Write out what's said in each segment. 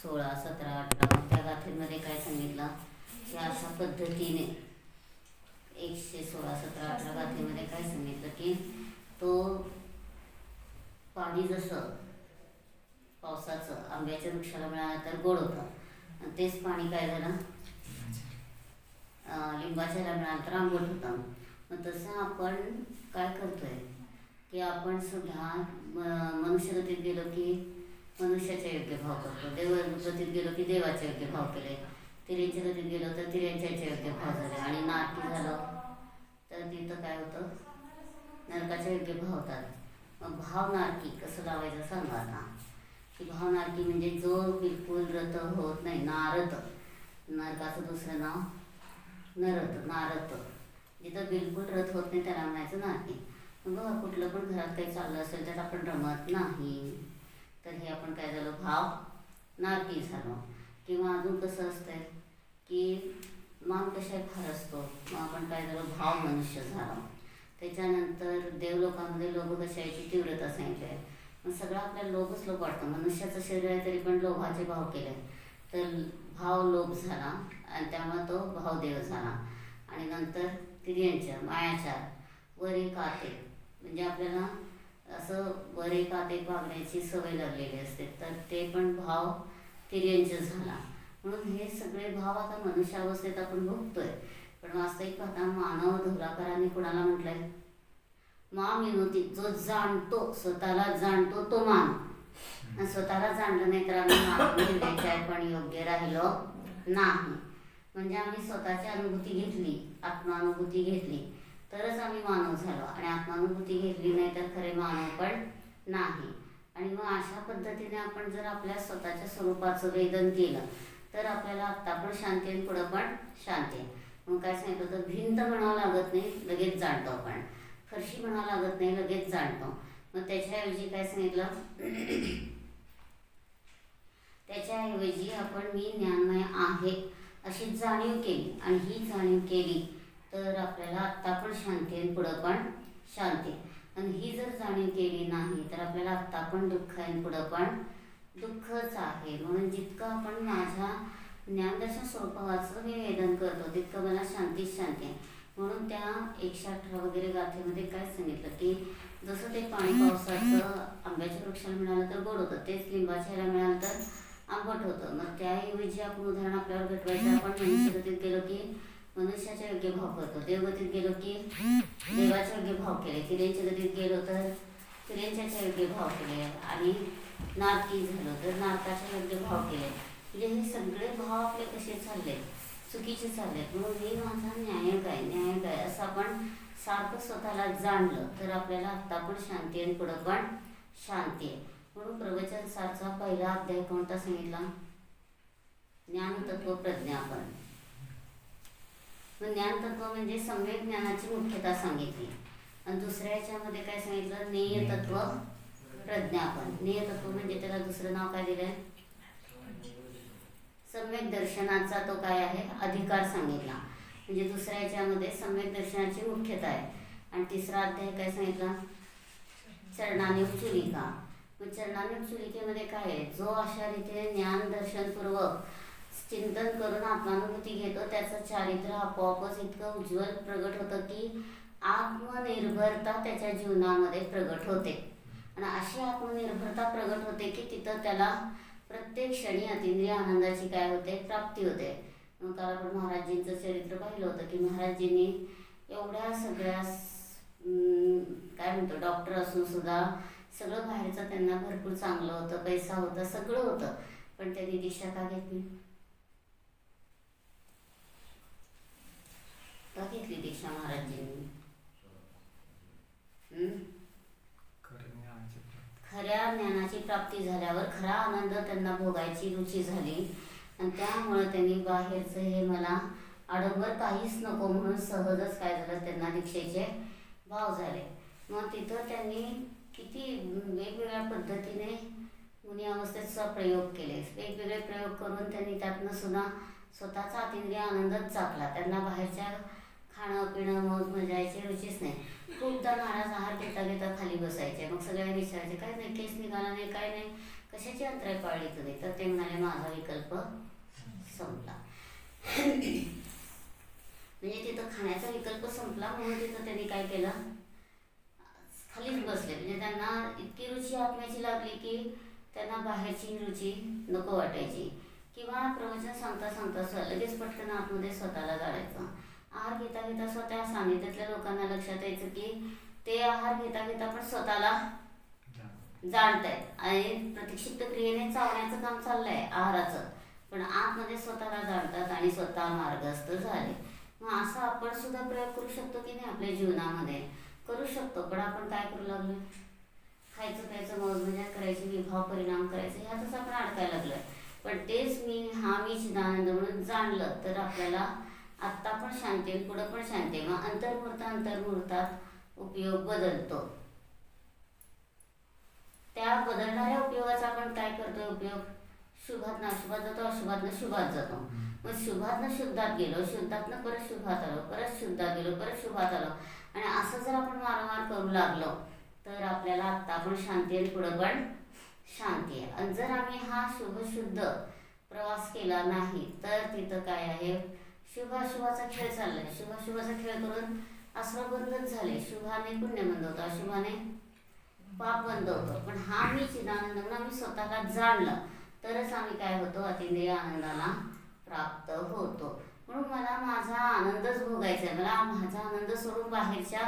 16, 17, 18 त्या गाथेमध्ये काय सांगितलं की अशा पद्धतीने 116, 17, 18 गाथेमध्ये काय सांगितलं की तो पाणी जसं पावसाचं आंब्याच्या वृक्षाला मिळालं तर गोड होतं आणि तेच पाणी काय झालं लिंबाच्याला मिळालं तर आंबट होतं. मग तसं आपण काय करतोय की आपण सुद्धा मनुष्यगतीत गेलो की मनुष्याच्या योग्य भाव करतो, देवगतीत गेलो की देवाचे योग्य भाव केले, तिऱ्यांच्या गतीत गेलो तर तिऱ्यांच्या योग्य भाव झाले आणि नारकी झालं तर तिथं काय होतं नरकाच्या योग्य भाव होतात. मग भाव नारकी कसं लावायचं सांगा आता. की भाव नारकी म्हणजे जो बिलकुल रत होत नाही, नारत, नरकाचं दुसरं नाव नरत, नारत, जिथं बिलकुल रत होत नाही त्याला म्हणायचं नारकी. मग बघा कुठलं पण घरात काही चाललं असेल तर आपण रमत नाही तर हे आपण काय झालं भाव नारकी झालो. किंवा अजून कसं असतंय की मान कशाही फार असतो मग आपण काय झालं भाव मनुष्य झालो. त्याच्यानंतर देवलोकामध्ये लोभ कशाची तीव्रता सांगितली आहे. मग सगळं आपल्याला लोभच लोभ वाटतं. मनुष्याचं शरीर आहे तरी पण लोभाचे भाव केले तर भाव लोभ झाला आणि त्यामुळे तो भावदेव झाला. आणि नंतर तिर्यांच्या मायाचार वर एक आते म्हणजे आपल्याला असं वर एक आते वागण्याची सवय लागलेली असते तर ते पण भाव तिर्यांचा झाला. म्हणून हे सगळे भाव आता मनुष्यावस्थेत आपण भोगतोय. पण वास्तविक पाहता मानव धोलाकरांनी कुणाला म्हटलंय मा मिनोती, जो जाणतो स्वतःला जाणतो तो मान. आणि स्वतःला जाणलं नाही तर आम्ही मानव पण योग्य राहिलो नाही. म्हणजे आम्ही स्वतःची अनुभूती घेतली, आत्मानुभूती घेतली तरच आम्ही मानव झालो आणि आत्मानुभूती घेतली नाही तर खरे मानव पण नाही. आणि मग अशा पद्धतीने आपण जर आपल्या स्वतःच्या स्वरूपाचं वेदन केलं तर आपल्याला आत्ता पण शांती आणि पुढं पण शांती. मग काय सांगितलं होतं भिंत म्हणावं लागत नाही लगेच जाणतो आपण, फरशी म्हणावं लागत नाही लगेच जाणतो. मग त्याच्याऐवजी काय सांगितलं त्याच्याऐवजी आपण मी ज्ञानमय आहे अशी जाणीव केली आणि ही जाणीव केली तर आपल्याला आत्ता पण शांती आणि पुढं पण शांती. आणि ही जर जाणीव केली नाही तर आपल्याला आत्ता पण दुःख आहे आणि पुढं पण दुःखच आहे. म्हणून जितकं आपण माझ्या ज्ञानदर्शन स्वरूपाचं मी वेदन करतो तितकं मला शांतीच शांती आहे. म्हणून त्या 118 वगैरे गाथेमध्ये काय सांगितलं की जसं ते पाणी पावसाचं आंब्याच्या वृक्षाला मिळालं तर गोड होतं तेच लिंबाच्या ह्याला मिळालं तर आंबट होतं. मग त्याऐवजी आपण उदाहरण आपल्यावर घटवायचं आपण मनुष्यगतीत गेलो की मनुष्याच्या योग्य भाव करतो, देवगतीत गेलो की देवाचे योग्य भाव केले, तिऱ्यांच्या गतीत गेलो तर तिऱ्यांच्या योग्य भाव केले आणि नारकी झालो तर नारकाच्या योग्य भाव केले. म्हणजे हे सगळे भाव आपले कसे चालले चुकीचे चाललेत. म्हणून मी माझा न्याय काय असं आपण सारखं स्वतःला जाणलं तर आपल्याला आत्ता पण शांती आणि पुढं पण शांती आहे. म्हणून प्रवचन सारचा पहिला अध्याय कोणता सांगितला ज्ञानतत्व प्रज्ञापन. मग ज्ञानतत्व म्हणजे सम्यक ज्ञानाची मुख्यता सांगितली आणि दुसऱ्या याच्यामध्ये काय सांगितलं ज्ञेयतत्व प्रज्ञापन. ज्ञेयतत्व म्हणजे त्याला दुसरं नाव काय दिलंय सम्यक दर्शनाचा तो काय आहे अधिकार सांगितला. म्हणजे दुसऱ्या याच्यामध्ये सम्यक दर्शनाची मुख्यता आहे. आणि तिसरा अध्याय काय सांगितला चरणान्युग चुलिका. मग चरणान्युग चुलिकेमध्ये काय आहे जो अशा रीतीने ज्ञान दर्शनपूर्वक चिंतन करून आत्मानुभूती घेतो त्याचं चारित्र्य आपोआपच इतकं उज्ज्वल प्रगट होतं की आत्मनिर्भरता त्याच्या जीवनामध्ये प्रगट होते. आणि अशी आत्मनिर्भरता प्रगट होते की तिथं त्याला प्रत्येक क्षणी अतिंद्रिय आनंदाची काय होते प्राप्ती होते. मग काल आपण महाराजजींचं चरित्र पाहिलं होतं की महाराजजींनी एवढ्या सगळ्या काय म्हणतो डॉक्टर असून सुद्धा सगळं बाहेरचं त्यांना भरपूर चांगलं होतं, पैसा होता, सगळं होतं, पण त्यांनी दीक्षा का घेतली का घेतली दीक्षा महाराजजींनी खऱ्या ज्ञानाची प्राप्ती झाल्यावर खरा आनंद त्यांना भोगायची रुची झाली आणि त्यामुळे त्यांनी बाहेरचं हे मला आडंबर काहीच नको म्हणून सहजच काय झालं त्यांना दीक्षेचे भाव झाले. मग तिथं त्यांनी किती वेगवेगळ्या पद्धतीने मुनी अवस्थेचा प्रयोग केले, वेगवेगळे प्रयोग करून त्यांनी त्यातनं सुद्धा स्वतःचा अतिंद्रिय आनंदच चाकला. त्यांना बाहेरच्या खाणं पिणं मौज मजायची रुचीच नाही. खूपदा महाराज आहार घेता घेता खाली बसायचे. मग सगळ्यांनी विचारायचे काय नाही केस निघाला नाही काय नाही कशाची अंतराय पाळली तुम्ही? तर ते म्हणाले माझा विकल्प संपला. म्हणजे तिथं खाण्याचा विकल्प संपला म्हणून तिथं त्यांनी काय केलं, खालीच बसले. म्हणजे त्यांना इतकी रुची आत्म्याची लागली की त्यांना बाहेरची रुची नको वाटायची. किंवा प्रवचन सांगता सांगता लगेच पटकन आतमध्ये स्वतःला जायचं. आहार घेता घेता स्वतः सानिध्यातल्या लोकांना लक्षात यायचं की ते आहार घेता घेता पण स्वतःला जाणतायत आणि प्रतिक्षिप्त क्रियेने चावण्याचं काम चाललंय आहाराचं, पण आतमध्ये स्वतःला जाणतात आणि स्वतः मार्गस्थ झाले. मग असं आपण सुद्धा प्रयोग करू शकतो की नाही? आपल्या जीवनामध्ये करू शकतो. पण आपण काय करू लागलो? खायचं प्यायचं मौज मजा करायची, विभाव परिणाम करायचं, ह्यातच आपण अडकायला लागलोय. पण तेच मी चिदानंद म्हणून जाणलं तर आपल्याला आत्ता पण शांती आहे, पुढं पण शांती आहे. मग अंतर्मुहूर्तात उपयोग बदलतो. त्या बदलणाऱ्या उपयोगाचा आपण काय करतोय? उपयोग शुभातनं अशुभात जातो, अशुभातनं शुभात जातो. मग शुभातनं शुद्धात गेलो, शुद्धातनं परत शुभात आलो, परत शुद्धात गेलो, परत शुभात आलो. आणि असं जर आपण वारंवार करू लागलो तर आपल्याला आत्ता पण शांती आहे, पुढं पण शांती आहे. आणि जर आम्ही हा शुभ-शुद्ध प्रवास केला नाही तर तिथं काय आहे? शुभाशुभाचा खेळ चाललाय. शुभाशुभाचा खेळ करून असं बंदच झाले. शुभाने पुण्य बंद होतं, अशुभाने पाप बंद होतं. पण हा मी चिदानंद म्हणून आम्ही स्वतःला जाणलं तरच आम्ही काय होतो? अतिंद्रिय आनंदाला प्राप्त होतो. म्हणून मला माझा आनंदच भोगायचा आहे. मला माझा आनंद सोडून बाहेरच्या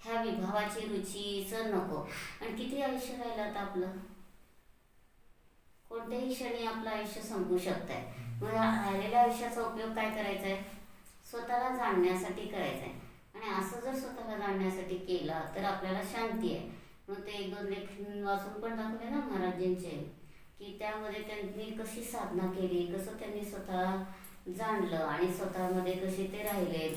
ह्या विभावाची रुचीचं नको. आणि किती आयुष्य राहिलं आता आपलं? कोणत्याही क्षणी आपलं आयुष्य संपू शकतंय. मग राहिलेल्या आयुष्याचा उपयोग काय करायचा आहे? स्वतःला जाणण्यासाठी करायचा आहे. आणि असं जर स्वतःला जाणण्यासाठी केला तर आपल्याला शांती आहे. मग ते 1-2 लेख वाचून पण दाखवले ना महाराजांचे, की त्यामध्ये त्यांनी कशी साधना केली, कसं त्यांनी स्वतः जाणलं आणि स्वतःमध्ये कसे ते राहिले.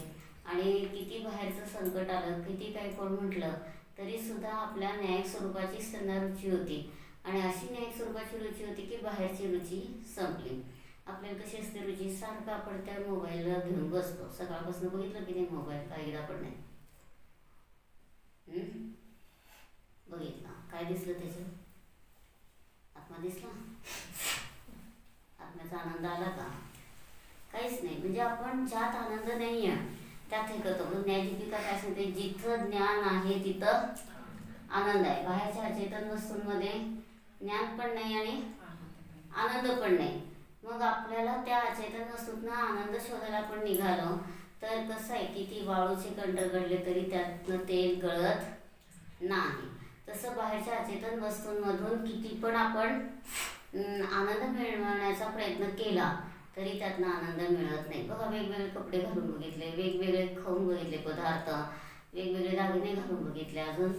आणि किती बाहेरचं संकट आलं, किती काही कोण म्हटलं तरी सुद्धा आपल्या न्यायिक स्वरूपाचीच त्यांना रुची होती. आणि अशी न्यायिक स्वरूपाची रुची होती की बाहेरची रुची संपली. आपल्याला कशी असते रुची? सारखं आपण त्या मोबाईलला घेऊन बसतो. सकाळपासून बघितलं की नाही मोबाईल? काय एकदा पण नाही बघितला. काय दिसलं त्याचं? आत्मा दिसला? आत्म्याचा आनंद आला का? काहीच नाही. म्हणजे आपण ज्यात आनंद नाही आहे त्यात हे करतो. म्हणून न्यायदीपिका काय सांगते? जिथं ज्ञान आहे तिथं आनंद आहे. बाहेरच्या अचेतन वस्तूंमध्ये ज्ञान पण नाही आणि आनंद पण नाही. मग आपल्याला त्या अचेतन वस्तूतनं आनंद शोधायला आपण निघालो तर कसं आहे? किती वाळूचे कंठ गळले तरी त्यातनं तेल गळत नाही. तसं बाहेरच्या अचेतन वस्तूंमधून किती पण आपण आनंद मिळवण्याचा प्रयत्न केला तरी त्यातनं आनंद मिळत नाही. बघा, वेगवेगळे कपडे घालून बघितले, वेगवेगळे खाऊन बघितले पदार्थ, वेगवेगळे दागिने घालून बघितले, अजून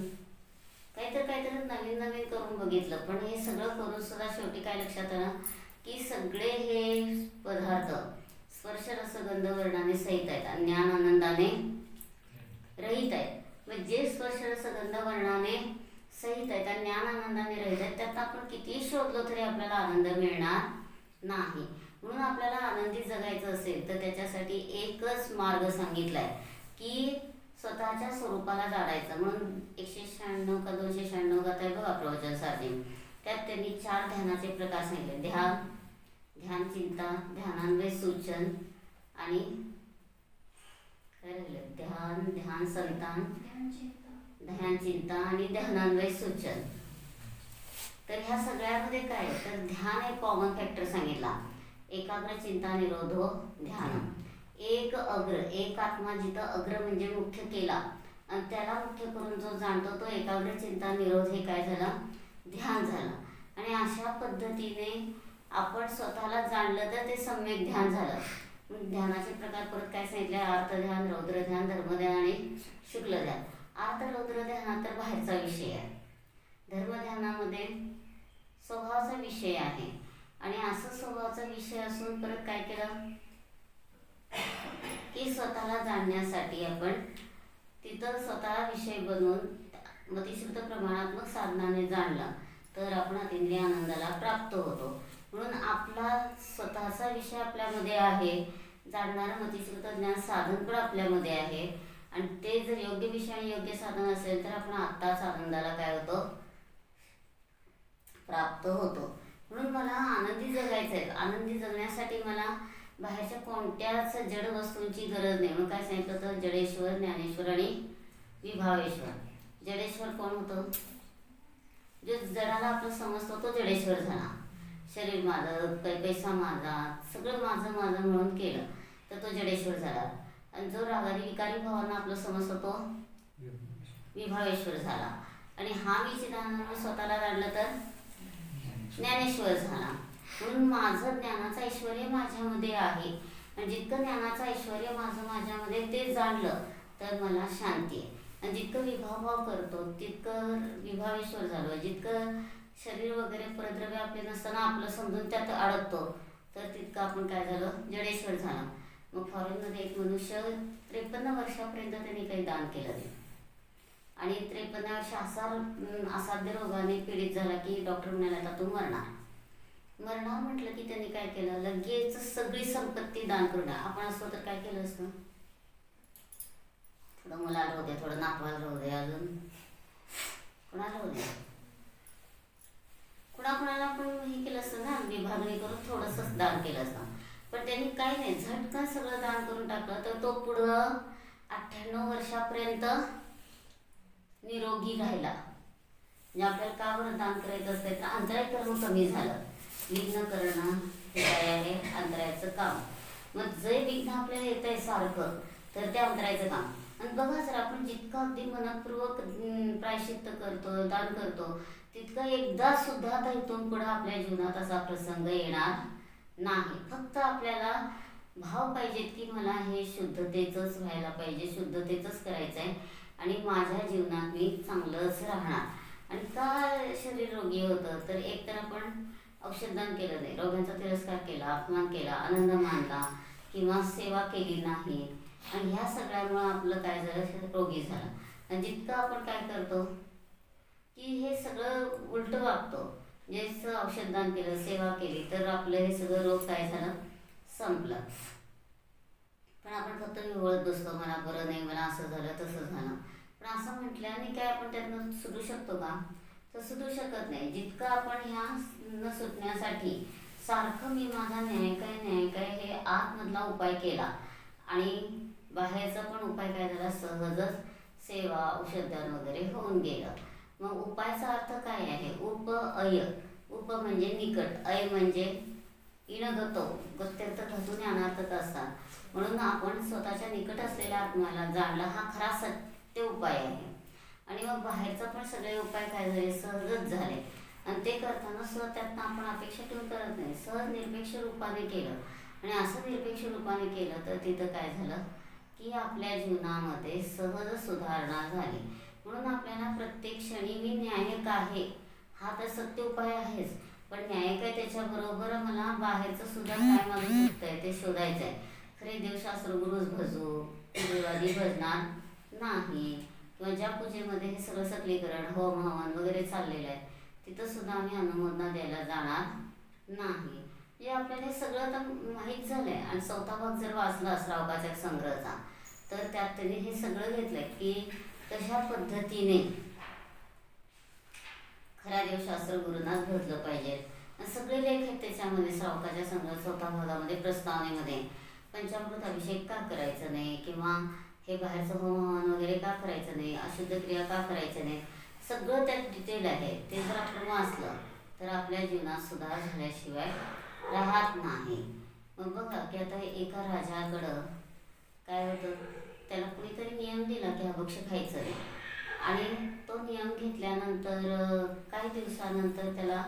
काहीतरी नवीन नवीन करून बघितलं. पण हे सगळं करून सुद्धा शेवटी काय लक्षात आलं की सगळे हे पदार्थ स्पर्श रस गंध वर्णाने सहित आहेत आणि ज्ञान आनंदाने रहित आहेत. मग जे स्पर्श रस गंध वर्णाने सहित आहेत आणि ज्ञान आनंदाने रहित आहेत त्यात आपण कितीही शोधलो तरी आपल्याला आनंद मिळणार नाही. म्हणून आपल्याला आनंदी जगायचं असेल तर त्याच्यासाठी एकच मार्ग सांगितलाय की स्वतःच्या स्वरूपाला जाणायचं. म्हणून 196 का 296 गात आहे बघा प्रवचन सारणी, त्यात त्यांनी 4 ध्यानाचे प्रकार सांगितले. ध्यान चिंता, ध्यानान्वय सूचन आणि काय राहिलं? ध्यान संतान, ध्यान चिंता आणि ध्यानान्वय सूचन. तर ह्या सगळ्यामध्ये काय तर ध्यान एक कॉमन फॅक्टर सांगितला. एकाग्र चिंता निरोधो ध्यान. एक आत्मा जिथं अग्र म्हणजे मुख्य केला आणि त्याला मुख्य करून जो जाणतो तो एकाग्र चिंता निरोध हे काय झालं? ध्यान झालं. आणि अशा पद्धतीने आपण स्वतःला जाणलं तर ते सम्यक ध्यान झालं. ध्यानाचे प्रकार परत काय सांगितले? अर्थ ध्यान, रौद्र ध्यान, धर्मध्यान आणि शुक्ल ध्यान. अर्थ रौद्र ध्यानात तर बाहेरचा विषय आहे. धर्मध्यानामध्ये स्वभावाचा विषय आहे. आणि असं स्वभावाचा विषय असून परत काय केलं की स्वतःला जाणण्यासाठी आपण तिथं स्वतःला विषय बनवून मतिशुद्ध प्रमाणात्मक साधनाने जाणलं तर आपण अतिंद्रिय आनंदाला प्राप्त होतो. म्हणून आपला स्वतःचा विषय आपल्यामध्ये आहे, जाणणारं मतिशुद्ध ज्ञान साधन पण आपल्यामध्ये आहे. आणि ते जर योग्य विषय आणि योग्य साधन असेल तर आपण आत्ताच आनंदाला काय होतो? प्राप्त होतो. आनंदी जगण्यासाठी मला बाहेरच्या कोणत्याच जड वस्तूंची गरज नाही. मग काय सांगितलं तर जडेश्वर, ज्ञानेश्वर आणि विभावेश्वर. जडेश्वर कोण होतं? जो जडाला आपलं समजतो तो जडेश्वर झाला. शरीर माझं, पैसा माझा, सगळं माझं माझं म्हणून केलं तर तो जडेश्वर झाला. आणि जो रागाने विकारी भावांना आपलं समजतो तो विभावेश्वर झाला. आणि हा मी चिदानंद स्वतःला जाणलं तर ज्ञानेश्वर झाला. म्हणून माझं ज्ञानाचं ऐश्वर्य माझ्यामध्ये आहे. आणि जितकं ज्ञानाचं ऐश्वर्य माझ्यामध्ये ते जाणलं तर मला शांती आहे. आणि जितकं विभावभाव करतो तितकं विभावेश्वर झालो. जितकं शरीर वगैरे परद्रव्य आपले नसताना आपलं समजून त्यात अडकतो तर तितकं आपण काय झालं? जडेश्वर झाला. मग फॉरेनमध्ये एक मनुष्य 53 वर्षापर्यंत त्यांनी काही दान केलं नाही. आणि 53 वर्ष असाध्य रोगाने पीडित झाला की डॉक्टर म्हणाला आता तू मरणार म्हटलं की त्यांनी काय केलं? लगेच सगळी संपत्ती दान करून. आपण असतो तर काय केलं असतं? थोडं मुलाला राहू दे, थोडं नातवाला राहू दे, अजून कुणाला राहू दे, कुणाला आपण हे केलं असतं ना, विभागणी करून थोडंसंच दान केलं असतं. पण त्यांनी काही नाही, झटकन सगळं दान करून टाकलं. तर तो पुढं 98 वर्षापर्यंत निरोगी राहिला. म्हणजे आपल्याला का बरं दान करायचं असतं तर अंतराय कर्म कमी झालं. विघ्न करणं हे काय आहे? अंतरायचं काम. मग जे विघ्न आपल्याला येत आहे सारखं तर ते अंतरायचं काम. आणि बघा जर आपण जितकं अगदी मनपूर्वक प्रायश्चित्त करतो, दान करतो, तितकं एकदा सुद्धा आता इथून पुढे आपल्या जीवनात असा प्रसंग येणार नाही. फक्त आपल्याला भाव पाहिजेत की मला हे शुद्धतेचंच व्हायला पाहिजे, शुद्धतेचंच करायचं आहे आणि माझ्या जीवनात मी चांगलंच राहणार. आणि का शरीर रोगी होतं तर एक तर आपण औषधदान केलं नाही, रोगांचा तिरस्कार केला, अपमान केला, आनंद मानला किंवा सेवा केली नाही. आणि ह्या सगळ्यामुळं आपलं काय झालं? रोगी झालं. आणि जितकं आपण काय करतो की हे सगळं उलटं वागतो. जे औषधदान केलं, सेवा केली तर आपलं हे सगळं रोग काय झालं? संपलं. पण आपण फक्त विवळत बसतो, मला बरं नाही, मला असं झालं तसं झालं. पण असं म्हटल्याने काय आपण त्यातनं सुटू शकतो का? तर सुटू शकत नाही. जितकं आपण ह्या न सुटण्यासाठी सारखं मी माझा न्याय काय हे आतमधला उपाय केला आणि बाहेरचा पण उपाय काय झाला? सहजच सेवा, औषधदान वगैरे होऊन गेलं. मग उपायाचा अर्थ काय आहे? उप म्हणजे निकट, अय म्हणजे इणगतो, गत्यर्थ धातूने अनार्थक असतात. म्हणून आपण स्वतःच्या निकट असलेल्या आत्म्याला जाणला हा खरा सत्य उपाय आहे. आणि मग बाहेरचा पण सगळे उपाय काय झाले? सहजच झाले. आणि ते करताना त्यातनं आपण अपेक्षा ठेवून करत नाही, सहज निरपेक्ष रूपाने केलं. आणि असं निरपेक्ष रूपाने केलं तर तिथं काय झालं की आपल्या जीवनामध्ये सहज सुधारणा झाली. म्हणून आपल्याला प्रत्येक क्षणी मी न्यायक आहे हा तर सत्य उपाय आहेच, पण न्यायक आहे त्याच्याबरोबर मला बाहेरचं सुद्धा काय माझं चुकतंय ते शोधायचं आहे. खरे देवशास्त्र गुरुच भजू, देवादी भजणार नाही. किंवा ज्या पूजेमध्ये हे सगळं सकलीकरण, होम हवन वगैरे चाललेलं आहे तिथं सुद्धा आम्ही अनुमोदना द्यायला जाणार नाही. हे आपल्याला हे सगळं तर माहीत झालं आहे. आणि 4था भाग जर वाचला श्रावकाच्या संग्रहाचा तर त्यात त्यांनी हे सगळं घेतलंय की कशा पद्धतीने खऱ्या देवशास्त्र गुरुनाच भजलं पाहिजे. सगळे लेख आहेत त्याच्यामध्ये श्रावकाच्या संग्रह 4थ्या भागामध्ये प्रस्तावनेमध्ये. पंचामृत अभिषेक का करायचं नाही किंवा हे बाहेरचं होम हवन वगैरे का करायचं नाही, अशुद्ध क्रिया का करायचं नाही, सगळं त्यात डिटेल आहे. ते जर आपण वाचलं तर आपल्या जीवनात सुधार झाल्याशिवाय राहत नाही. मग बघा की आता एका राजाकडं काय होतं, त्याला कुणीतरी नियम दिला की हा भक्ष्य खायचं नाही. आणि तो नियम घेतल्यानंतर काही दिवसानंतर त्याला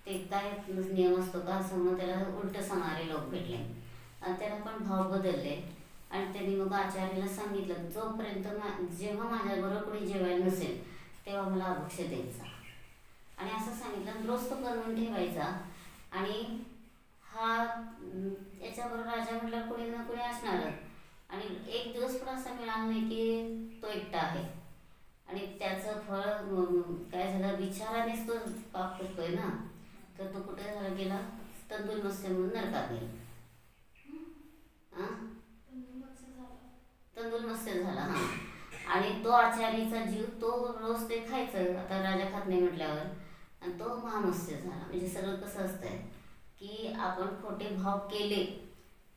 ते काय नियम असतो का असं म्हणून त्याला उलटं सांगणारे लोक भेटले आणि त्याला पण भाव बदलले. आणि त्यांनी मग आचार्याला सांगितलं जोपर्यंत जेव्हा माझ्याबरोबर कोणी जेवायला नसेल तेव्हा मला अभक्ष्य द्यायचा. आणि असं सांगितलं रोज तो बनवून ठेवायचा. आणि हा याच्याबरोबर राजा म्हटलं कोणी ना कोणी असणारच. आणि एक दिवस पण असा मिळाला नाही की तो एकटा आहे. आणि त्याचं फळ काय झालं, विचारानेच तो पाप करतोय ना, तर तो कुठे झाला गेला? तंदुल मत्स्य म्हणून नरकात गेला. तंदुल मत्स्य झाला. हा. आणि तो आचार्याचा जीव तो रोज ते खायचं, आता राजा खात नाही म्हटल्यावर, आणि तो महामत्स्य झाला. म्हणजे सगळं कसं असतंय की आपण खोटे भाव केले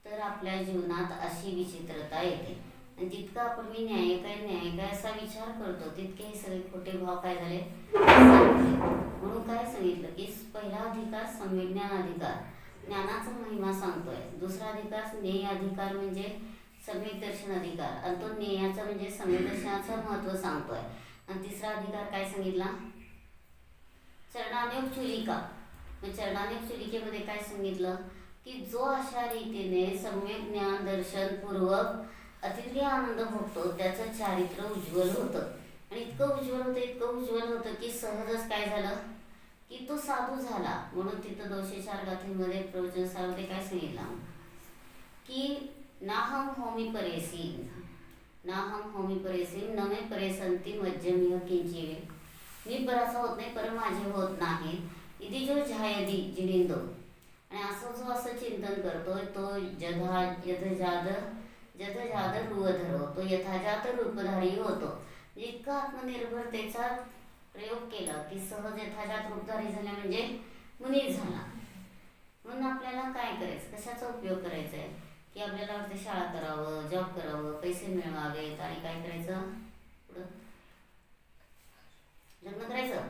तर आपल्या जीवनात अशी विचित्रता येते. आणि जितकं आपण मी न्याय काय असा विचार करतो तितके हे सगळे खोटे भाव काय झाले. म्हणून काय सांगितलं की पहिला अधिकार संविज्ञान अधिकार, ज्ञानाचा महिमा सांगतोय. दुसरा अधिकार ज्ञेय अधिकार म्हणजे सम्यक दर्शन अधिकार, आणि तो ज्ञेयाचा म्हणजे सम्यक दर्शनाचं महत्त्व सांगतोय. आणि तिसरा अधिकार काय सांगितला, चरणानेक चुलिका. मग चरणानेक चुलिकेमध्ये काय सांगितलं की जो अशा रीतीने सम्यक ज्ञान दर्शन पूर्वक अतिंद्रिय आनंद भोगतो त्याचं चारित्र्य उज्ज्वल होतं. आणि इतकं उज्ज्वल होतं की सहजच काय झालं की तो साधू झाला. म्हणून तिथं 204 गाथेमध्ये प्रवचन सारमध्ये काय सांगितलं की नाहम होमी परेसी नमे परेसंती मज्जमिह किंचिवे. मी पराचा होत नाही पर माझे होत नाही. इति जो झायदी जिनिंदो. आणि असं चिंतन करतोय तो जथजाद रूपधरो, तो यथाजात रूपधारी होतो. इतका आत्मनिर्भरतेचा प्रयोग केला की सहज यथाजात रूपधारी झाले म्हणजे मुनी झाला. म्हणून आपल्याला काय करायचं, कशाचा उपयोग करायचा आहे की आपल्याला वाटतं शाळा करावं, जॉब करावं, पैसे मिळवावेत आणि काय करायचं पुढं लग्न करायचं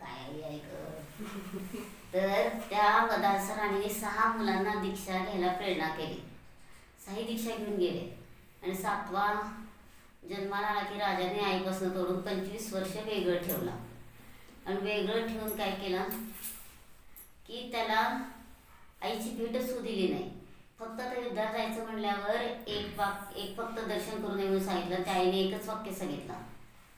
काय ऐक. तर त्या मदासराने 6 मुलांना दीक्षा घ्यायला प्रेरणा केली. 6 दीक्षा घेऊन गेले. आणि 7वा जन्माला आला की राजाने आईपासून तोडून 25 वर्ष वेगळं ठेवला. आणि वेगळं ठेवून काय केलं की त्याला आईची भेटच होऊ दिली नाही. फक्त आता युद्धात जायचं म्हणल्यावर एक फक्त दर्शन करू नये म्हणून सांगितलं. त्या आईने एकच वाक्य सांगितलं.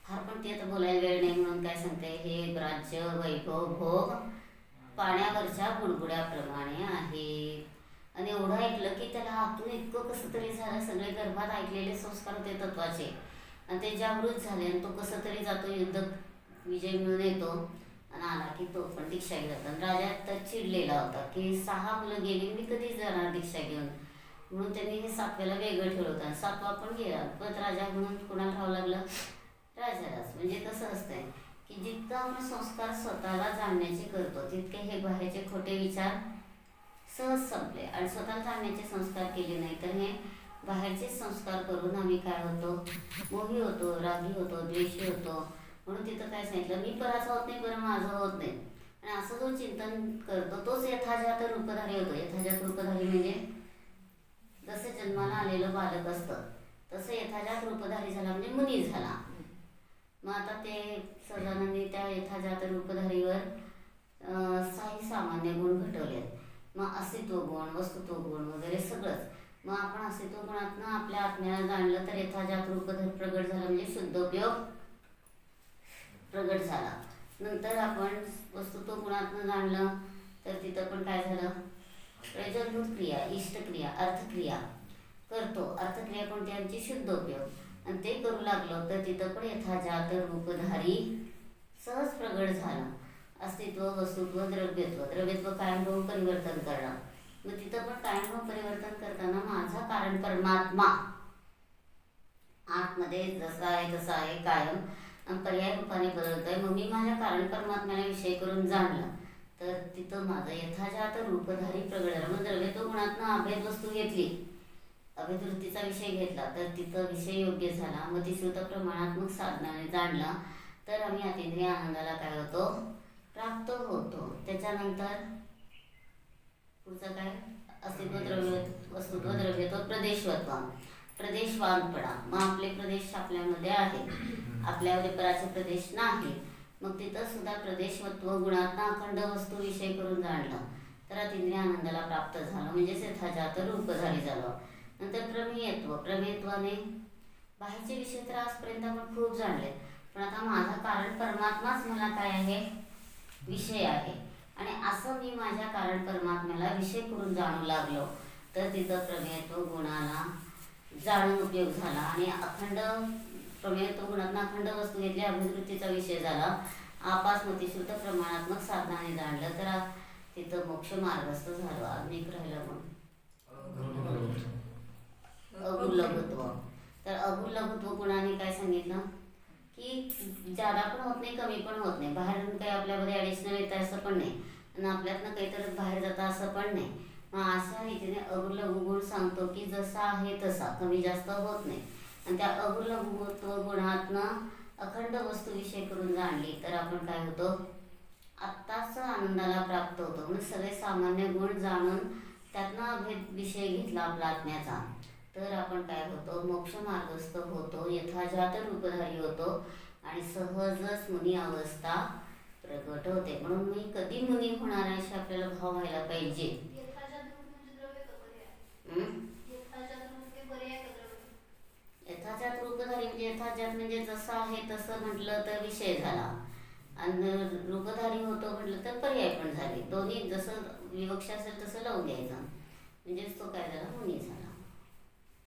फार पण ती आता बोलायला वेळ नाही म्हणून काय सांगते, हे राज्य वैभव भोग पाण्यावरच्या बुडबुड्याप्रमाणे आहे. आणि एवढं ऐकलं की त्याला आतून इतकं कसं तरी झालं. सगळे गर्भात ऐकलेले संस्कार होते तत्वाचे आणि ते जागृत झाले. आणि तो कसं तरी जातो, युद्ध विजय मिळून येतो आणि आला की तो पण दीक्षा घेत. आणि राजा तर चिडलेला होता की 6 मुलं गेली, मी कधीच जाणार दीक्षा घेऊन. म्हणून त्यांनी हे 7व्याला वेगळं ठेवलं होतं. आणि 7वा पण गेला. पण राजा म्हणून कोणाला राहावं लागलं, राजालाच. म्हणजे कसं असतंय की जितकं आपण संस्कार स्वतःला जाणण्याचे करतो तितके हे बाहेरचे खोटे विचार सहज संपले. आणि स्वतःला जाणण्याचे संस्कार केले नाही तर हे बाहेरचे संस्कार करून आम्ही काय होतो, मोही होतो, रागी होतो, द्वेषी होतो. म्हणून तिथं काय सांगितलं, मी पराचा होत नाही बरं माझं होत नाही. आणि असं जो चिंतन करतो तोच यथाजात रूपधारी होतो. यथाजात रूपधारी म्हणजे जसं जन्माला आलेलं बालक असतं तसं यथाजात रूपधारी झाला म्हणजे मुनी झाला. मग आता ते सगळ्यांनी त्या यथाजात रूपधारीवर 6 सामान्य गुण घटवले. मग अस्तित्व गुण, वस्तुत्व गुण वगैरे सगळंच. मग आपण अस्तित्व गुणातनं आपल्या आत्म्याला जाणलं तर यथाजात रूपधारी प्रगट झाला म्हणजे शुद्धोपयोग प्रगट झाला. नंतर आपण वस्तुत्व गुणातनं जाणलं तर तिथं पण काय झालं, प्रयोजनभूत क्रिया, इष्टक्रिया, अर्थक्रिया करतो. अर्थक्रिया कोणती, आमची शुद्धोपयोग. आणि ते करू लागलो तर तिथं पण यथाजात रूपधारी सहज प्रगट झाला. अस्तित्व, वस्तुत्व, द्रव्यत्व कायमभाव परिवर्तन करणं. मग तिथं पण कायमभाव परिवर्तन करताना माझा कारण परमात्मा आतमध्ये जसा आहे तसा आहे कायम आणि पर्याय रूपाने बदलतोय. मग मी माझ्या कारण परमात्म्याला विषय करून जाणलं तर तिथं माझं यथाजात रूपधारी प्रगट झालं. मग द्रव्यत्व गुणातनं अभेद वस्तू घेतली, अभेदवृत्तीचा विषय घेतला तर तिथं विषय योग्य झाला. मग ती शुद्ध प्रमाणात्मक साधनाने जाणला तर आम्ही अतिंद्रिय आनंदाला काय होतो, प्राप्त होतो. त्याच्यानंतर पुढचं काय, अस्तित्व, द्रव्य, वस्तुत्व, द्रव्यत्व, प्रदेशवानपणा. मग आपले प्रदेश आपल्यामध्ये आहे, आपल्यामध्ये पराचे प्रदेश नाही. मग तिथं सुद्धा प्रदेशवत्व गुणातनं अखंड वस्तू विषय करून जाणलं तर अतिंद्रिय आनंदाला प्राप्त झालं म्हणजेच यथाजात रूपधारी झालं. नंतर प्रमेयत्वाने बाहेरचे विषय तर आजपर्यंत आपण खूप जाणले, पण आता माझा कारण परमात्माच मला काय आहे, विषय आहे. आणि असं मी माझ्या कारण परमात्म्याला विषय करून जाणू लागलो तर तिथं प्रमेयत्व गुणाला जाणून उपयोग झाला. आणि अखंड प्रमेयत्व गुणातून अखंड वस्तू घेतली, अभिवृत्तीचा विषय झाला. आपासमती शुद्ध प्रमाणात्मक साधनाने जाणलं तर तिथं मोक्ष मार्गस्थ झालो. अनेक राहिलं मग अगुलभुत्व. तर अगुलभुत्व गुणाने काय सांगितलं की जादा पण होत नाही, कमी पण होत नाही. बाहेरून काही आपल्यामध्ये ॲडिशनल येतं असं पण नाही. आणि आपल्यातनं काहीतरी बाहेर जातं असं पण नाही. मग अशा रीतीने अगुलघु गुण सांगतो की जसा आहे तसा, कमी जास्त होत नाही. आणि त्या अगुलघुत्व गुणातनं अखंड वस्तूविषय करून जाणली तर आपण काय होतो, आत्ताच आनंदाला प्राप्त होतो. म्हणून सगळे सामान्य गुण जाणून त्यातनं अभेद विषय घेतला आपला आत्म्याचा, तर आपण काय होतो, मोक्ष मार्गस्थ होतो, यथाजात रूपधारी होतो आणि सहजच मुनी अवस्था प्रगट होते. म्हणून मी कधी मुनी होणार आहे असे आपल्याला भाव व्हायला पाहिजे. यथाजात रूपधारी म्हणजे यथाजात म्हणजे जसं आहे तसं म्हटलं तर विषय झाला, आणि रूपधारी होतो म्हटलं तर पर्याय पण झाले. दोन्ही जसं विवक्षा असेल तसं लावून द्यायचं, म्हणजेच तो काय झाला, मुनी झाला.